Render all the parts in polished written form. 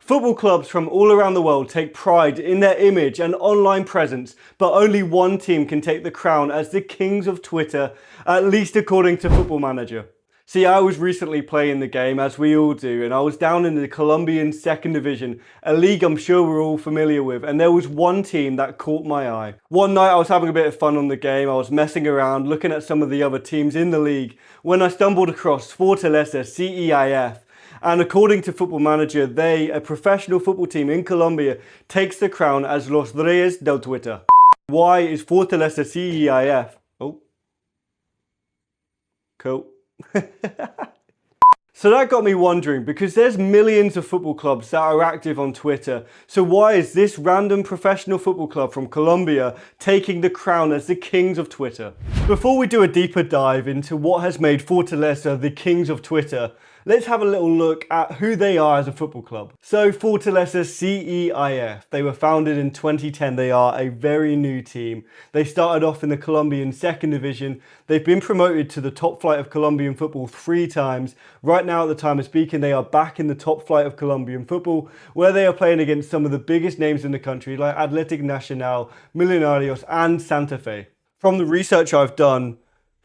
Football clubs from all around the world take pride in their image and online presence, but only one team can take the crown as the kings of Twitter, at least according to Football Manager. See, I was recently playing the game, as we all do, and I was down in the Colombian second division, a league I'm sure we're all familiar with, and there was one team that caught my eye. One night I was having a bit of fun on the game, I was messing around, looking at some of the other teams in the league, when I stumbled across Fortazleza CEIF. And according to Football Manager, they, a professional football team in Colombia, takes the crown as Los Reyes del Twitter. Why is Fortaleza CEIF? Oh, cool. So that got me wondering, because there's millions of football clubs that are active on Twitter. So why is this random professional football club from Colombia taking the crown as the kings of Twitter? Before we do a deeper dive into what has made Fortaleza the kings of Twitter, let's have a little look at who they are as a football club. So Fortaleza CEIF, they were founded in 2010. They are a very new team. They started off in the Colombian second division. They've been promoted to the top flight of Colombian football 3 times. Right now, at the time of speaking, they are back in the top flight of Colombian football, where they are playing against some of the biggest names in the country, like Athletic Nacional, Millonarios, and Santa Fe. From the research I've done,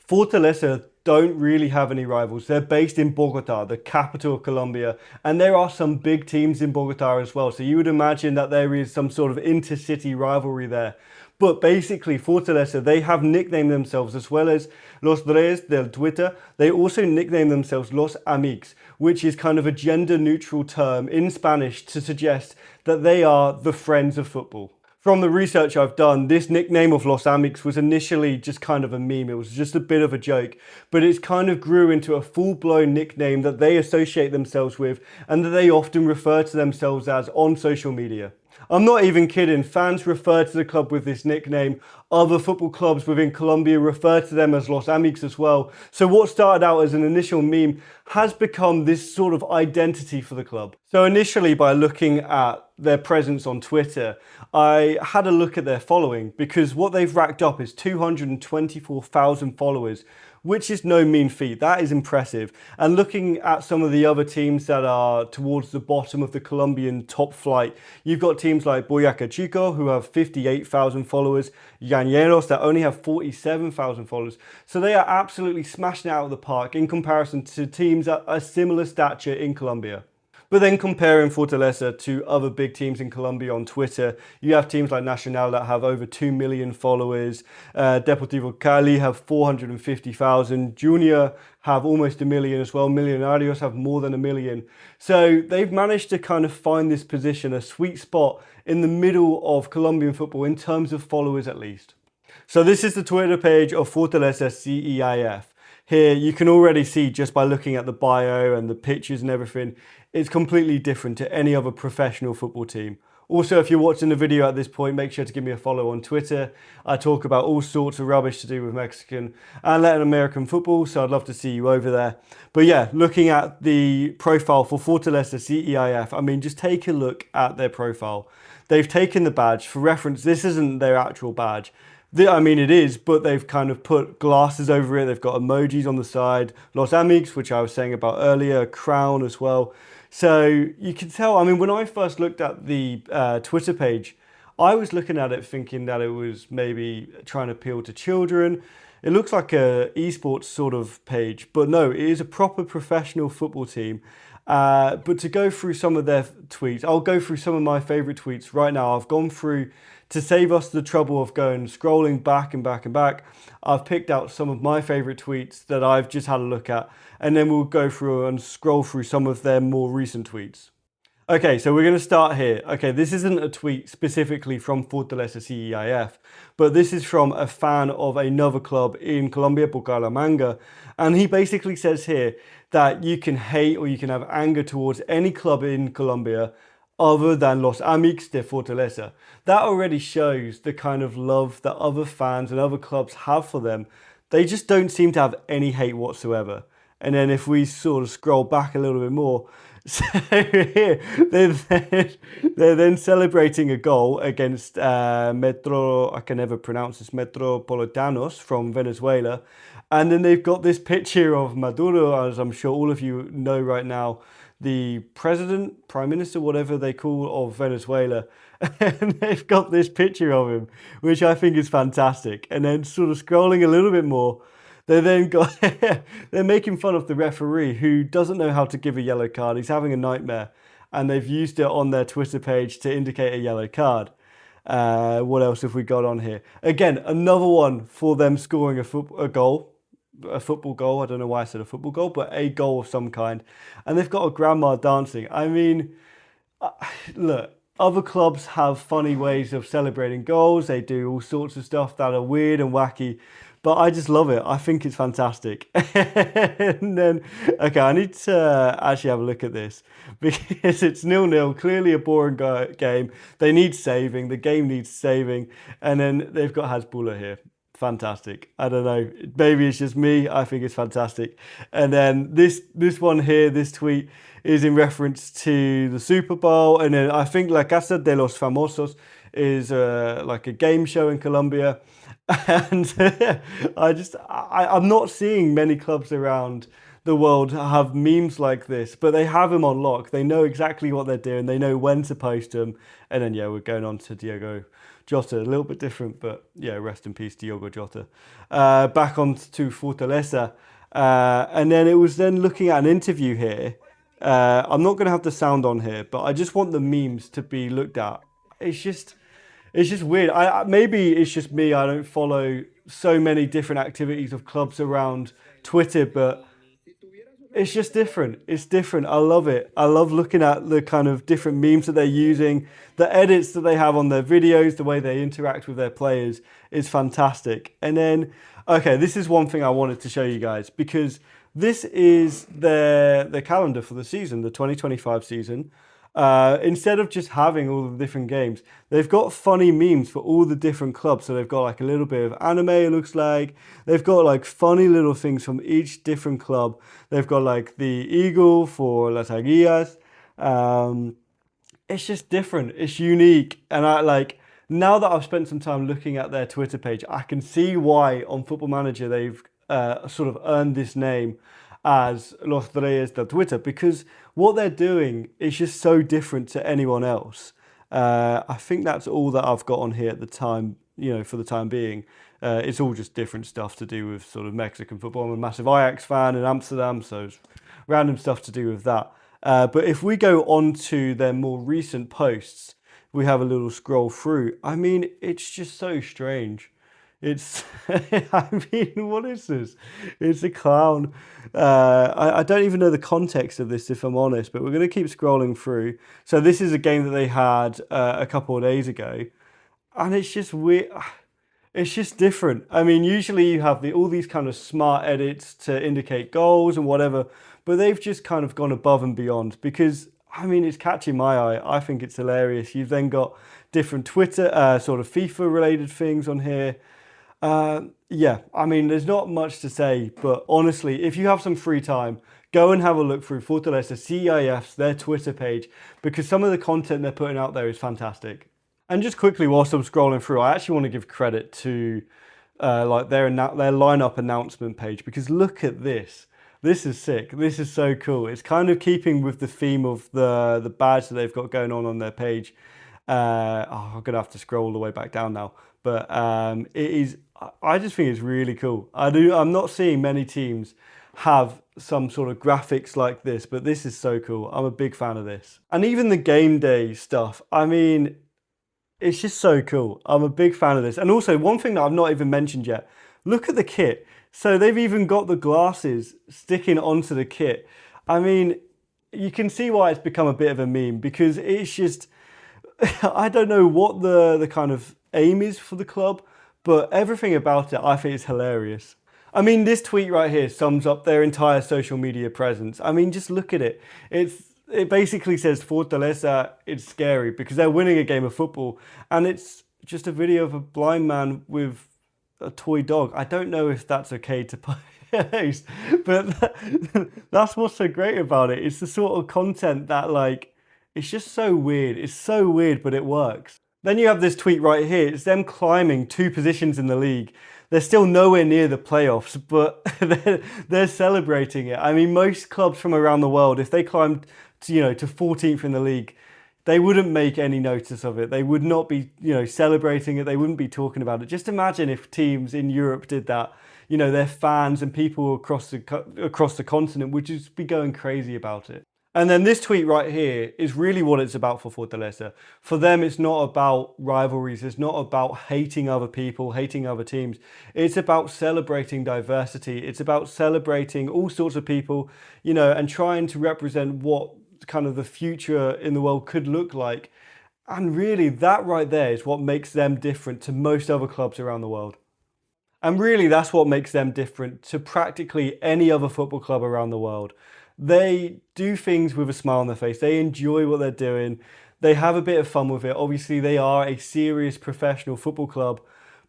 Fortaleza don't really have any rivals. They're based in Bogota, the capital of Colombia, and there are some big teams in Bogota as well. So you would imagine that there is some sort of intercity rivalry there. But basically, Fortaleza, they have nicknamed themselves, as well as Los Reyes del Twitter, they also nickname themselves Los Amigos, which is kind of a gender-neutral term in Spanish to suggest that they are the friends of football. From the research I've done, this nickname of Los Amigos was initially just kind of a meme. It was just a bit of a joke, but it's kind of grew into a full-blown nickname that they associate themselves with and that they often refer to themselves as on social media. I'm not even kidding, fans refer to the club with this nickname. Other football clubs within Colombia refer to them as Los Amigos as well. So what started out as an initial meme has become this sort of identity for the club. So initially, by looking at their presence on Twitter, I had a look at their following, because what they've racked up is 224,000 followers, which is no mean feat. That is impressive. And looking at some of the other teams that are towards the bottom of the Colombian top flight, you've got teams like Boyacá Chico, who have 58,000 followers, Llaneros, that only have 47,000 followers. So they are absolutely smashing it out of the park in comparison to teams at a similar stature in Colombia. But then comparing Fortaleza to other big teams in Colombia on Twitter, you have teams like Nacional that have over 2 million followers, Deportivo Cali have 450,000, Junior have almost 1 million as well, Millonarios have more than 1 million. So they've managed to kind of find this position, a sweet spot in the middle of Colombian football in terms of followers at least. So this is the Twitter page of Fortaleza CEIF. Here you can already see, just by looking at the bio and the pictures and everything, it's completely different to any other professional football team. Also, if you're watching the video at this point, make sure to give me a follow on Twitter. I talk about all sorts of rubbish to do with Mexican and Latin American football, so I'd love to see you over there. But yeah, looking at the profile for Fortaleza CEIF, I mean, just take a look at their profile. They've taken the badge. For reference, this isn't their actual badge. I mean, it is, but they've kind of put glasses over it. They've got emojis on the side. Los Amigos, which I was saying about earlier, a crown as well. So you can tell, I mean, when I first looked at the Twitter page, I was looking at it thinking that it was maybe trying to appeal to children. It looks like a esports sort of page, but no, it is a proper professional football team. But to go through some of their tweets, I'll go through some of my favorite tweets right now. I've gone through, to save us the trouble of going scrolling back and back and back, I've picked out some of my favorite tweets that I've just had a look at, and then we'll go through and scroll through some of their more recent tweets. Okay, so we're going to start here. Okay, this isn't a tweet specifically from Fortaleza CEIF, but this is from a fan of another club in Colombia, Bucaramanga, and he basically says here that you can hate or you can have anger towards any club in Colombia other than Los Amigos de Fortaleza. That already shows the kind of love that other fans and other clubs have for them. They just don't seem to have any hate whatsoever. And then if we sort of scroll back a little bit more, so here, they're then celebrating a goal against Metro, I can never pronounce this, Metropolitanos from Venezuela. And then they've got this picture of Maduro, as I'm sure all of you know right now, the president, prime minister, whatever they call, of Venezuela. And they've got this picture of him, which I think is fantastic. And then sort of scrolling a little bit more, they then got they're making fun of the referee who doesn't know how to give a yellow card. He's having a nightmare, and they've used it on their Twitter page to indicate a yellow card. What else have we got on here? Again, another one for them scoring a football goal. I don't know why I said a football goal, but a goal of some kind. And they've got a grandma dancing. I mean, look, other clubs have funny ways of celebrating goals. They do all sorts of stuff that are weird and wacky. But I just love it. I think it's fantastic. And then, okay, I need to actually have a look at this because it's 0-0, clearly a boring game. They need saving. The game needs saving. And then they've got Hasbulla here. Fantastic. I don't know. Maybe it's just me. I think it's fantastic. And then this one here, this tweet is in reference to the Super Bowl. And then I think La Casa de los Famosos is like a game show in Colombia. And I'm not seeing many clubs around the world have memes like this, but they have them on lock. They know exactly what they're doing. They know when to post them. And then, yeah, we're going on to Diogo Jota, a little bit different, but yeah, rest in peace, Diogo Jota. Back on to Fortaleza. And then it was then looking at an interview here. I'm not going to have the sound on here, but I just want the memes to be looked at. It's just weird. Maybe it's just me. I don't follow so many different activities of clubs around Twitter, but it's just different. It's different. I love it. I love looking at the kind of different memes that they're using, the edits that they have on their videos, the way they interact with their players is fantastic. And then, okay, this is one thing I wanted to show you guys because this is their calendar for the season, the 2025 season. Instead of just having all the different games, they've got funny memes for all the different clubs. So they've got like a little bit of anime, it looks like. They've got like funny little things from each different club. They've got like the eagle for Las Aguilas. It's just different. It's unique. And now that I've spent some time looking at their Twitter page, I can see why on Football Manager they've sort of earned this name as Los Reyes del Twitter, because what they're doing is just so different to anyone else. I think that's all that I've got on here at the time, for the time being. It's all just different stuff to do with sort of Mexican football. I'm a massive Ajax fan in Amsterdam, so it's random stuff to do with that. But if we go on to their more recent posts, we have a little scroll through. I mean, it's just so strange. It's, what is this? It's a clown. I don't even know the context of this, if I'm honest, but we're going to keep scrolling through. So this is a game that they had a couple of days ago, and it's just weird. It's just different. I mean, usually you have all these kind of smart edits to indicate goals and whatever, but they've just kind of gone above and beyond because, I mean, it's catching my eye. I think it's hilarious. You've then got different Twitter, sort of FIFA related things on here. Yeah, I mean, there's not much to say, but honestly, if you have some free time, go and have a look through Fortazleza CEIF's, their Twitter page, because some of the content they're putting out there is fantastic. And just quickly, whilst I'm scrolling through, I actually want to give credit to like their lineup announcement page, because look at this. This is sick. This is so cool. It's kind of keeping with the theme of the badge that they've got going on their page. I'm gonna have to scroll all the way back down now, but it is. I just think it's really cool. I'm not seeing many teams have some sort of graphics like this, but this is so cool. I'm a big fan of this. And even the game day stuff, I mean, it's just so cool. I'm a big fan of this. And also, one thing that I've not even mentioned yet, look at the kit. So they've even got the glasses sticking onto the kit. I mean, you can see why it's become a bit of a meme, because it's just, I don't know what the kind of aim is for the club, but everything about it I think is hilarious. I mean, this tweet right here sums up their entire social media presence. I mean, just look at it. It basically says Fortaleza, it's scary, because they're winning a game of football, and it's just a video of a blind man with a toy dog. I don't know if that's okay to post, but that's what's so great about it. It's the sort of content that, like, it's just so weird. It's so weird, but it works. Then you have this tweet right here. It's them climbing 2 positions in the league. They're still nowhere near the playoffs, but they're celebrating it. I mean, most clubs from around the world, if they climbed to 14th in the league, they wouldn't make any notice of it. They would not be, celebrating it. They wouldn't be talking about it. Just imagine if teams in Europe did that. Their fans and people across the continent would just be going crazy about it. And then this tweet right here is really what it's about for Fortaleza. For them, it's not about rivalries. It's not about hating other people, hating other teams. It's about celebrating diversity. It's about celebrating all sorts of people, and trying to represent what kind of the future in the world could look like. And really, that right there is what makes them different to most other clubs around the world. And really, that's what makes them different to practically any other football club around the world. They do things with a smile on their face. They enjoy what they're doing. They have a bit of fun with it. Obviously, they are a serious professional football club,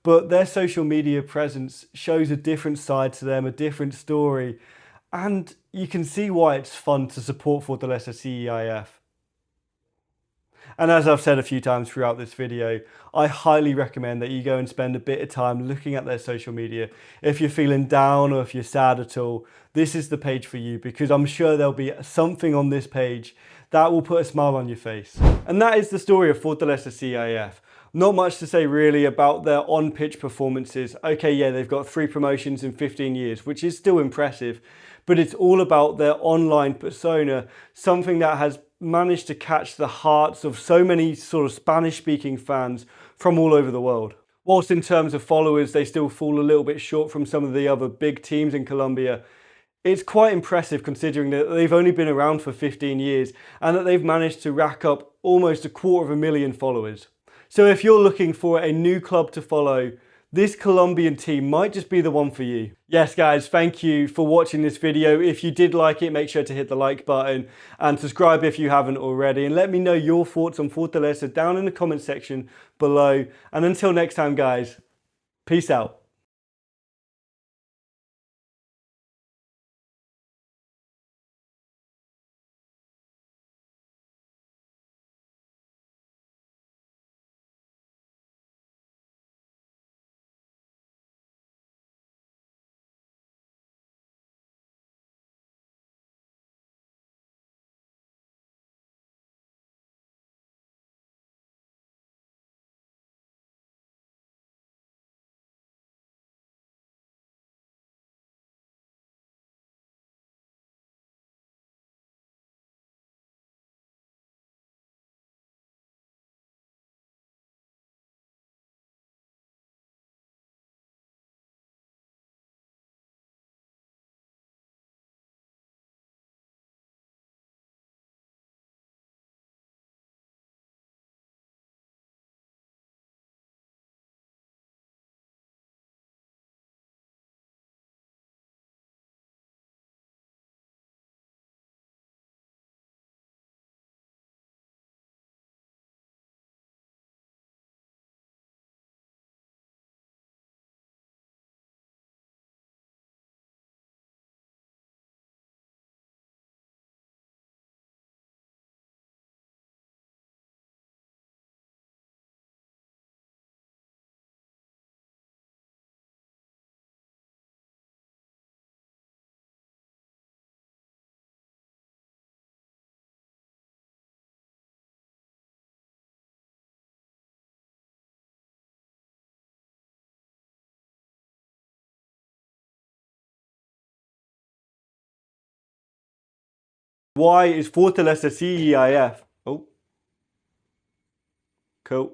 but their social media presence shows a different side to them, a different story. And you can see why it's fun to support Fortazleza CEIF. And as I've said a few times throughout this video, I highly recommend that you go and spend a bit of time looking at their social media. If you're feeling down or if you're sad at all, this is the page for you, because I'm sure there'll be something on this page that will put a smile on your face. And that is the story of Fortazleza CEIF. Not much to say really about their on-pitch performances. Okay, yeah, they've got 3 promotions in 15 years, which is still impressive, but it's all about their online persona, something that has managed to catch the hearts of so many sort of Spanish-speaking fans from all over the world. Whilst in terms of followers, they still fall a little bit short from some of the other big teams in Colombia. It's quite impressive considering that they've only been around for 15 years and that they've managed to rack up almost 250,000 followers. So if you're looking for a new club to follow, this Colombian team might just be the one for you. Yes guys, thank you for watching this video. If you did like it, make sure to hit the like button and subscribe if you haven't already. And let me know your thoughts on Fortaleza down in the comment section below. And until next time guys, peace out. Why is Fortaleza CEIF? Oh, cool.